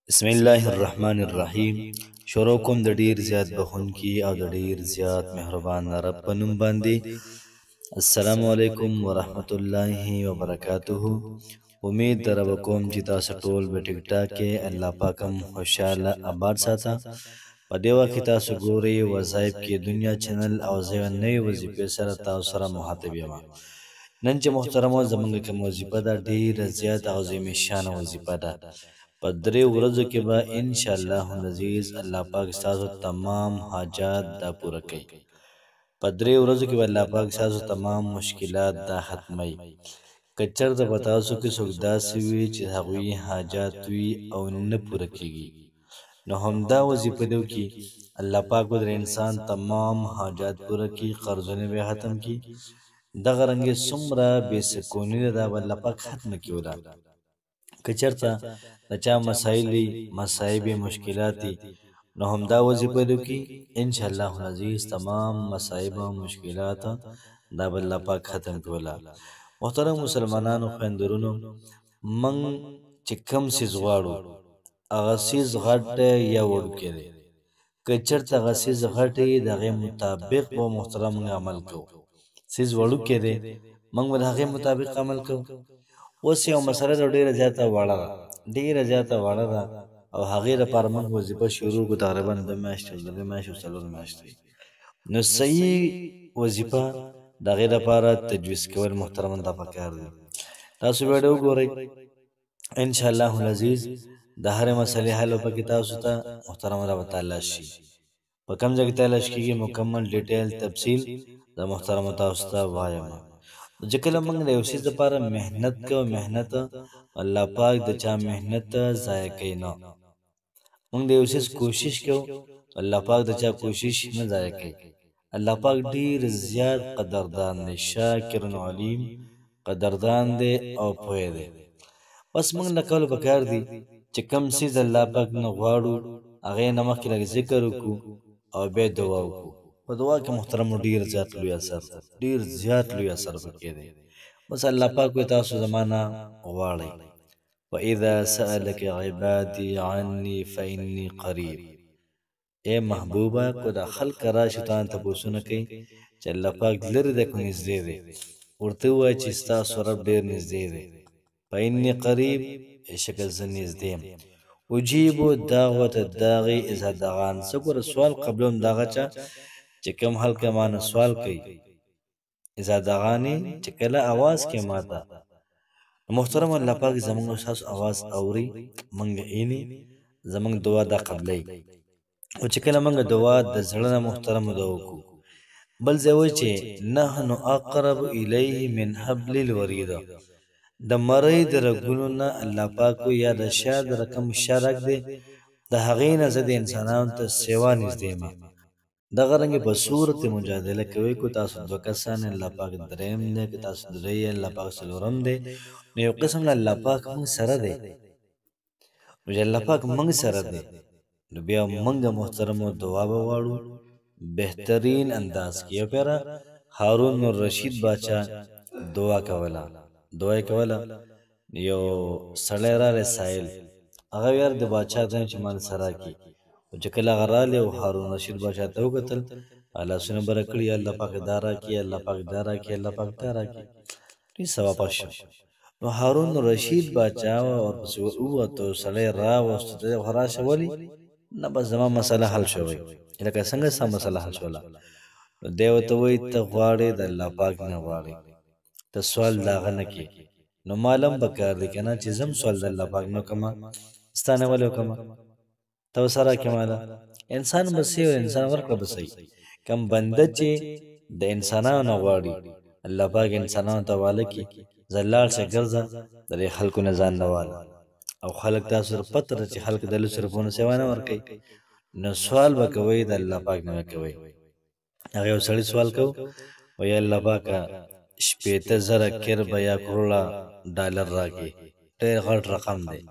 بسم الله الرحمن الرحیم. شروع کوم د ډیر زیات بخونکی او د ډیر زیات مهربان رب په نوم باندې. السلام علیکم ورحمت الله وبرکاته. امید در رب کوم چې تاسو ټول په ټیک ټاک کې الله پاکم خوشاله آباد ساته. په دې وخت کې تاسو ګورئ وظایف کې دنیا چینل او زه نوې وظیفې سره تاسو سره مخاطب یم. نن چې محترمو زمونږ کوم وظیفه ده ډیره زیاته او عظیم شانه وظیفه ده. په درې ورځو کې به انشاءالله العزیز الله پاک ستاسو تمام حاجات دا پوره کوي. په درې ورځو کې به الله پاک ستاسو تمام مشکلات دا ختموي. که چېرته په تاسو کې څوک داسې وي چې هغوی حاجات وي او نه پوره کېږي، نو همدا وظیفه دې وکړي. الله پاک به د انسان تمام حاجات پوره کړي، قرضونه به ختم کړي. دغه رنګې څومره بې سکوني ده دا به الله پاک ختمه کړي ولا. که چېرته د چا مسایل وي، مصایب مشکلات دي، نو همدا وظیفه دې وکړي. انشاءالله العزیز تمام مصایب او مشکلات دا به الله پاک ختم کړي ولا. محترم مسلمانانو خویندرونو، موږ چې کوم څیز غواړو هغه څیز غټ یا وړوکی دی. که چېرته هغه څیز غټ وي د هغې مطابق به محترم موږ عمل کوو. څیز وړوکی دی موږ به د هغې مطابق عمل کوو. اوس یو مسله ده ډېره زیاته وړه ده، ډېره زیاته وړه ده او هغې لپاره موږ وظیفه شروع کړو تقریبا 2 میاشتې 3 میاشتې 4 میاشتې. نو صحیح وظیفه د هغې لپاره تجویز کول محترماً دا پکار دی. تاسو ویډیو وګورئ، انشاءالله العزیز د هرې مسلې حل به پکې تاسو ته محترمه را تلاش شي. په کوم ځای کې تلاش کېږي مکمل ډیټیل تفصیل د محترمه تاسو ته وایم. چې کله موږ د یو څیز لپاره محنت کوو، محنت الله پاک د چا محنت ضایع کوي نه. موږ د یو څیز کوشش کوو، الله پاک د چا کوشش نه ضایع کوي. الله پاک ډیر زیات قدردان دی، شاکر علیم، قدردان دی او پوه دی. بس موږ له کولو پکار دی چې کوم څیز الله پاک نه غواړو هغې نه مخکې لږ ذکر وکړو او بیا دعا وکړو. په دعا کې محترمو ډیر زیات لوی اثر ده، ډیر زیات لوی اثر پکې دی. بس الله پاک وایي تاسو زما نه غواړئ. وَإِذَا سَأَلَكَ عِبَادِي عَنِّي فَإِنِّي قَرِيب. اے محبوبه کو دا خلق راشي تا ته پوښتنه کوي چې الله پاک لرې دی که نږدې دی، ورته ووایه چې ستاسو رب ډېر نږدې دی. فإني قریب، بېشکه زه نږدې یم. اجیب دعوت الداعی اذا دعان. څه ګوره سوال قبلوم د هغه چا چې کوم خلک مانه سوال کوي، اذا دعانې چې کله اواز کوي ماته. محترم الله پاک زموږ او ستاسو اواز اوري، موږ ایني، زموږ دعا دا قبلوي. او چې کله موږ دعا د زړه نه محترم دعا وکړو، بل ځای وایي چې نحن اقرب الیه من حبل الورید. د مرۍ د رګونو نه الله پاک یا د شا د رقم شرک دی، د هغې نه زه د انسانانو ته سوا نږدې یم. دغه رنګې په صورت مجادله کوي کو تاسو 2 کسان الله پاک دریم دی، که تاسو درې الله پاک څلورم دی، نو یو قسم الله پاک موږ سره دی. نو چې الله پاک موږ سره دی نو بیا موږ محترمو دعا به غواړو بهترین انداز کې. یو پیره هارون الرشید باچا دعا کوله، دعا یې کوله. یو سړی رالی سایل، هغه ویل د باچا ته چې مال سره کړي. او چې کله هغه رالی او هارون الرشید باچا ته وکتل، لاسونه بره کړي، الله پاک دا راکړي، الله پاک دا راکړي، الله پاک دا راکړي. ډېر ثواب شو. نو هارون الرشید باچا ورپسې ووتو، سړی راوستو، ته خو راشه ولې؟ نه بس زما مسله حل شوی. لکه څنګه ستا مسله حل شوله؟ نو دی ورته وایي ته غواړې د الله پاک نه غواړې، ته سوال د هغه نه کې. نو معلوم پکار دی که نه چې زم سوال د الله پاک نه وکړمه، ستا نه ولې وکړمه؟ ته ورسره راکړې ماله. انسان به صحیح او انسان ورکړه به صحیح. کم بنده چې د انسانانو نه غواړي الله پاک انسانانو ته واله کړي، ځه لاړ شه ګرځه د دې خلکو نه ځان نه واله. او خلک تاسو سره پته ده چې خلک د لسو روپیو سوا نه ورکوي، نو سوال به کوئ د الله پاک نه به کوئ. هغه یو سړي سوال کو، وایي الله پاکه 80,000 کربه یا کروړه ډالر راکړي، ډېر غټ رقم دی.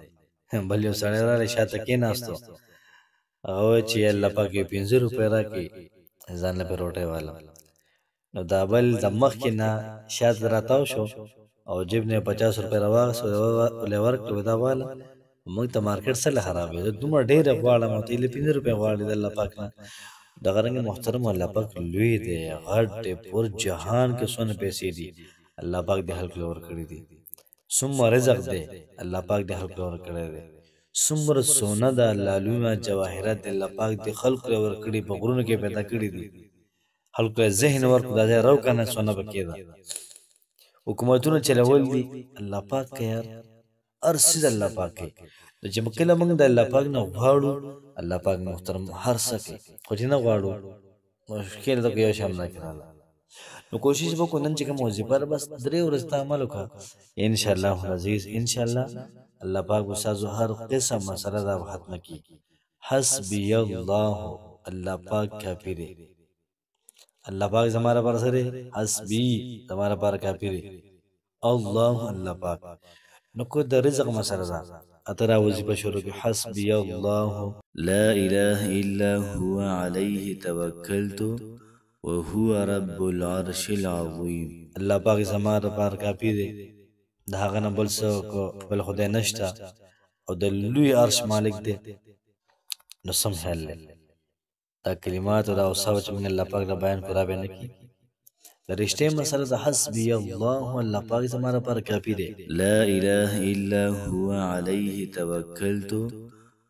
بل یو سړی راغلی شاته کېناستو، هغه وایي چې الله پاک یو 50 روپۍ راکړي، ځان له پرې روټۍ والم. نو دا بل د مخکې نه شاته راتاو شو او جیب نه 50 روپۍ راواغېستو، ولې ورکړې دا واله. موږ ته مارکیټ سره خرابې زه دومره ډېره غواړم او ته یې 15 روپۍ غواړې د الله پاک نه دغه رنګ محترم الله پاک لوی دی غټ دی پور جهان کې څونه پیسې دي الله پاک دې خلکو له ورکړي دي څومره رزق دی الله پاک دې خلکو له ورکړی دی څومره سونه ده لالونه جواهرات دی الله پاک دې خلکو له ورکړي په غرونو کې پیدا کړي دي خلکو له ذهن ورکړو دا ځای رو کنه سونه پکې ده حکومتونه چلول دي الله پاک که یار هر څه د الله پاک کوي نو چې کله موږ د الله پاک نه غواړو الله پاک محترم هر څه کوي خو چې نه غواړو مشکل ده که یو شی هم نه کړاله نو کوشش وکړو نن چې کوم وظیفه ده بس 3 ورځې ته عمل وکړه انشاءالله العزیز انشاءالله الله پاک به ستاسو هر قسم مسله دا به ختمه کړي حسبی الله الله پاک کافي دی الله پاک زما لپاره څه دی حسبي زما لپاره کافي دی الله الله پاک نو کو د رزق مسله ده اته را وظیفه شروع کړي حسبی الله لا اله الا هو عليه توکلت وهو رب العرش العظیم الله پاک زما لپاره کافي دی د هغه نه بل څوک بل خدای نشته او د لوی عرش مالک دی نو سم خیال لري دا کلمات او دا اوصاف چې موږ الله پاک را بیان کړو را بیان کړي د رښتې مسله د حسبي الله الله پاک زما لپاره کافي دی لا اله الا هو عليه توکلت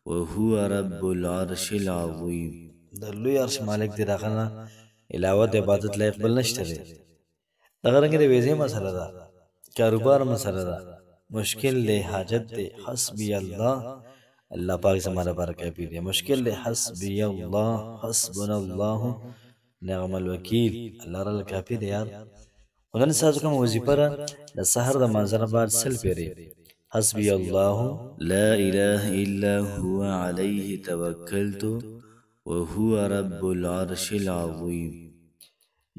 وهو رب العرش العظیم د لوی عرش مالک دی دغه نه علاوه د عبادت لایق بل نشته دی دغه رنګ د ویزې مسله ده کاروبار مسله ده مشکل دی حاجت دی حسبي الله الله پاک زما لپاره کافي دی مشکل دی حسبي الله حسبنا الله نعم الوکیل الله را کافي دی یار ونن ساز کوم وظیفه را د سحر د منظر بعد سل پیری حسبي الله لا اله الا هو عليه توکلت وهو رب العرش العظیم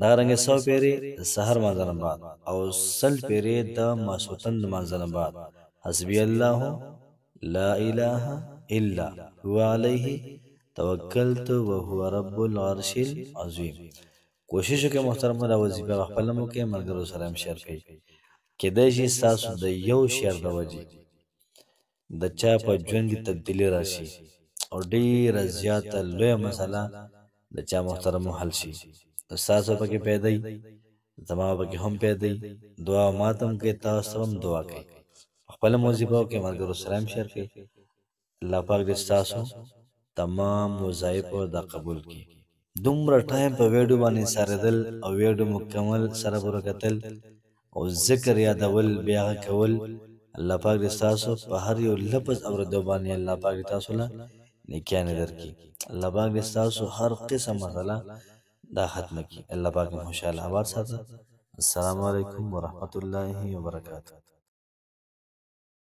دا رنګ 100 پیری د سحر منظر بعد او سل پیری د ماسوتن منظر بعد حسبي الله لا اله الا هو عليه توکلت وهو رب العرش العظیم کوشش وکړئ محترم دا وظیفه خپل مو کې ملګرو سره هم شیر کړئ کېدای شي ستاسو د یو شیر د وجې د چا په ژوند کې تبدیلي راشي او ډېره زیاته لویه مسله د چا محترمو حل شي ستاسو پکې پیدا وي زما پکې هم پیدا وي دعا ماته هم کوي تاسو هم دعا کوئ خپله وظیفه کې ملګرو سره هم شیر کړئ الله پاک دې ستاسو تمام وظایف دا قبول کی دومره ټایم په ویډیو باندې ساردل او ویډیو مکمل سره پوره کتل او ذکر یادول بیا کول الله پاک دې تاسو په هر یو لفظ اوریدو باندې الله پاک تاسو له نیکیانه درکړي الله پاک دې تاسو هر قسم مسله دا ختم کړي الله پاک مو خوشاله آباد ساتي السلام علیکم ورحمت الله وبرکاته